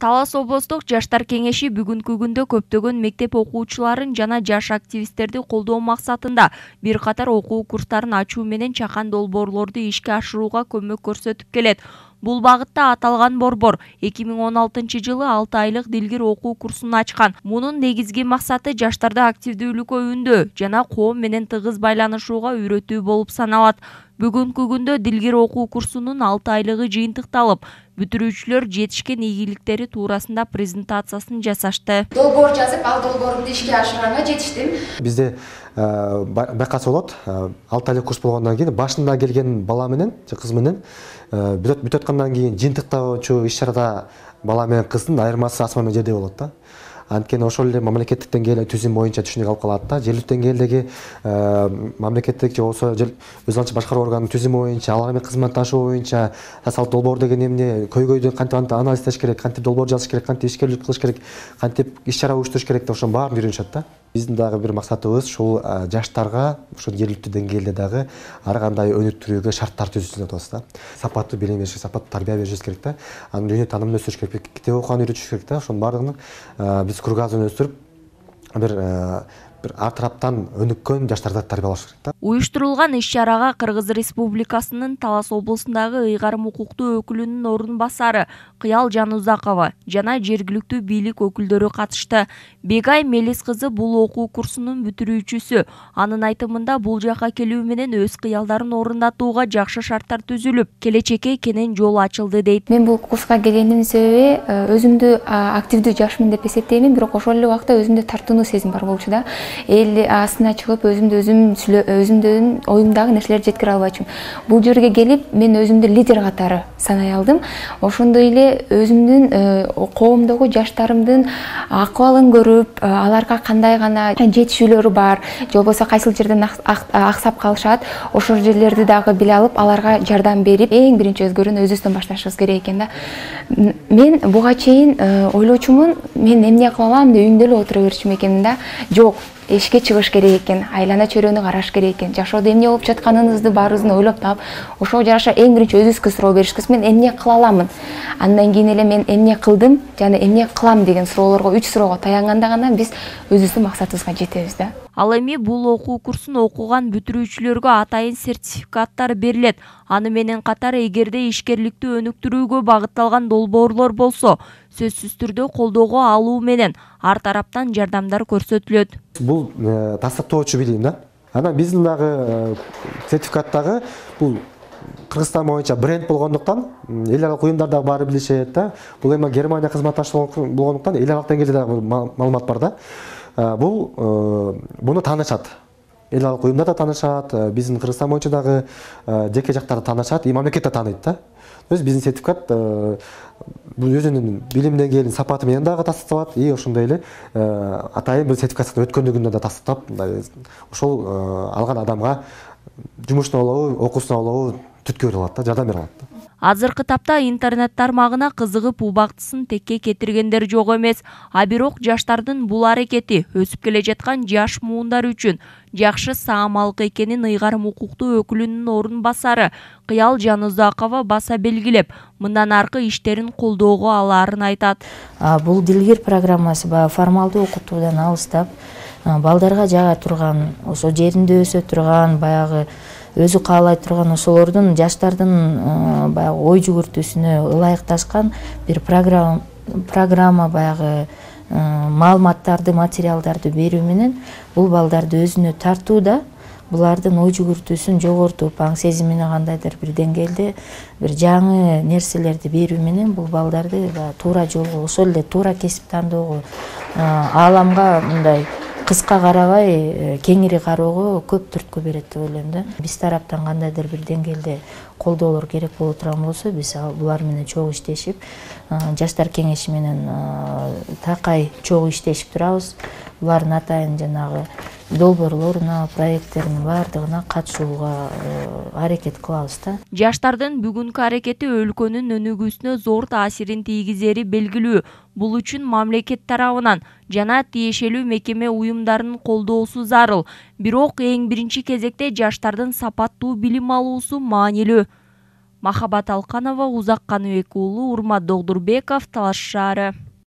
Талас облустук жаштар кеңеши бүгүнкү күндө көптөгөн мектеп окуучуларын жана жаш активисттерди колдоо максатында бир катар окуу курстарын ачуу менен чакан долбоорлорду ишке ашырууга көмөк көрсөтүп келет. Бул багытта аталган борбор 2016-жылы 6 айлык дилгир окуу курсун ачкан. Мунун негизги максаты жаштарды активдүүлүккө үндөө жана коом менен тыгыз байланышууга үйрөтүү болуп саналат. Бүгүнкү күндө дилгир окуу курсунун 6 айлыгы жыйынтыкталып, бүтүрүүчүлөр жетишкен ийгиликтери туурасында презентациясын жасашты. Долбоор жазып, ал долбоорумду ишке ашырганга жетиштим. Бизде байкаса болот. 6 айлык курс болгондон кийин башында келген бала менен же кыз менен бүтөт аткандан кийин жыйынтыктоочу иш-чарада бала менен кыздын айырмасы асман жердей болот да. Анткени ошол эле мамлекеттик деңгээлде түзүм боюнча түшүнүк алып калат да. Жергиликтүү деңгээлдеги мамлекеттик же болсо өз алчы башкаруу органынын түзүмү боюнча, алар менен кызматташуу боюнча социалдык долбоор деген эмне, көйгөйдү кантип анализдеш керек, кантип долбоор жазыш керек, кантип ишкерлик кылыш керек, кантип иш-чара уюштуруш керек деп ошонун баарын үйрөнүшөт да. Биздин дагы бир максатыбыз ушул жаштарга ушул жергиликтүү деңгээлде дагы ар кандай өнүктүрүүгө шарттар түзүүсүн атабыз да. Сапаттуу билим бериш, сапаттуу тарбия беришибиз керек да. Анын дүйнө таанымын өстүрүш керек, китеп окуган үйрөтүш керек да. Ошонун баардыгын биз кругазын өстүрүп бир ар тараптан өнүккөн жаштарды тарбиялаш керек да. Уюштурулган иш-чарага Кыргыз Республикасынын Талас облусундагы ыйгарым укуктуу өкүлүнүн орун басары Кыял Жанузакова жана жергиликтүү бийлик өкүлдөрү катышты. Бегай Мелис кызы бул окуу курсунун бүтүрүүчүсү. Анын айтымында бул жака келүү менен өз кыялдарын орундатууга жакшы шарттар түзүлүп, келечекке кенен жол ачылды дейт. Мен бул курска келгендин себеби өзүмдү активдүү жашмын деп эсептеймин, бирок ошол эле убакта өзүмдө тартынуу сезим бар болчу да. Эл астына чыгып өзүмдүн оюмдагы нерселерди жеткире албайчумун. Бул жерге келип мен өзүмдү лидер катары санай алдым. Ошондой эле өзүмдүн коомдогу жаштарымдын акыбалын көрүп, аларга кандай гана жетишүүлөрү бар, же болбосо кайсыл жерден аксап калышат, ошол жерлерди дагы биле алып, аларга жардам берип, эң биринчи өзгөрүүнү өзүбүздөн башташыбыз керек экен да. Мен буга чейин ойлочумун, мен эмне кыла алам деп үйүмдө эле отура берчүмүн экенмин да. Жок, эшикке чыгыш керек экен, айлана чөйрөнү караш керек экен, жашоодо эмне болуп жатканыбызды баарыбызды ойлоп таап, ошого жараша эң биринчи өзүбүзгө суроо бериш керек. Мен эмне кыла аламын? Андан кийин эле мен эмне кылдым жана эмне кылам деген суроолорго, 3 суроого таянганда гана биз өзүбүздүн максатыбызга жетебиз да. Ал эми бул окуу курсун окуган бүтүрүүчүлөргө атайын сертификаттар берилет. Аны менен катар эгерде ишкерликтүү өнүктүрүүгө багытталган долбоорлор болсо, сөзсүз түрдө колдоого алуу менен ар тараптан жардамдар көрсөтүлөт. Бул тастыктоочу билим да. Анан биздин дагы сертификаттагы бул Кыргызстан боюнча бренд болгондуктан эл аралык уюмдар дагы баары билишет да. Бул эми Германия кызматташтыгы болгондуктан эл аралык деңгээлде дагы маалымат бар да. Буну таанышат. Эл аралык уюмдар да таанышат, биздин Кыргызстан боюнча дагы жеке жактарды таанышат, и мамлекет да тааныйт да. То есть биздин сертификат бул өзүнүн билим деңгээлинин сапаты менен дагы тастыкталат, и ошондой эле атайын бир сертификациядан өткөндүгүндө да тастыктап, ошол алган адамга жумушуна болобу, окуусуна болобу түткү бере алат да, жардам бере алат да. Азыркы тапта интернет тармагына кызыгып убактысын текке кетиргендер жок эмес. А бирок жаштардын бул аракети өсүп келе жаткан жаш муундар үчүн жакшы саамалык экенин ыйгарым укуктуу өкүлүнүн орун басары Кыял Жанузакова баса белгилеп, мындан аркы иштерин колдоого алаарын айтат. Бул дилгир программасы формалдуу окутуудан алыстап, балдарга жага турган, ошо жеринде өсө турган, баягы өзү каалай турган ошолордун жаштардын баягы ой жүгүртүүсүнө ылайыкташкан бир программа баягы маалыматтарды, материалдарды берүү менен бул балдарды өзүнө тартууда, булардын ой жүгүртүүсүн жогортуп, аң сезимине кандайдыр бир деңгээлде бир жаңы нерселерди берүү менен бул балдарды туура жолго, ошол эле туура кесип тандоого, ааламга мындай кыска карабай кеңири кароого көп түрткү берет деп ойлойм да. Биз тараптан кандайдыр бир деңгээлде колдоолор керек боло турган болсо, биз булар менен чогуу иштешип, жаштар кеңеши менен такай чогуу иштешип турабыз. Булардын атайын жанагы долбоорлоруна, проекттеринин баардыгына катышууга аракет кылабыз да. Жаштардын бүгүнкү аракети өлкөнүн өнүгүүсүнө зор таасирин тийгизери белгилүү. Бул үчүн мамлекет тарабынан жана тиешелүү мекеме уюмдарынын колдоосу зарыл. Бирок эң биринчи кезекте жаштардын сапаттуу билим алуусу маанилүү. Махабат Алканова, Узак Каныбек уулу, Урмат Догдурбеков, Талаш шаары.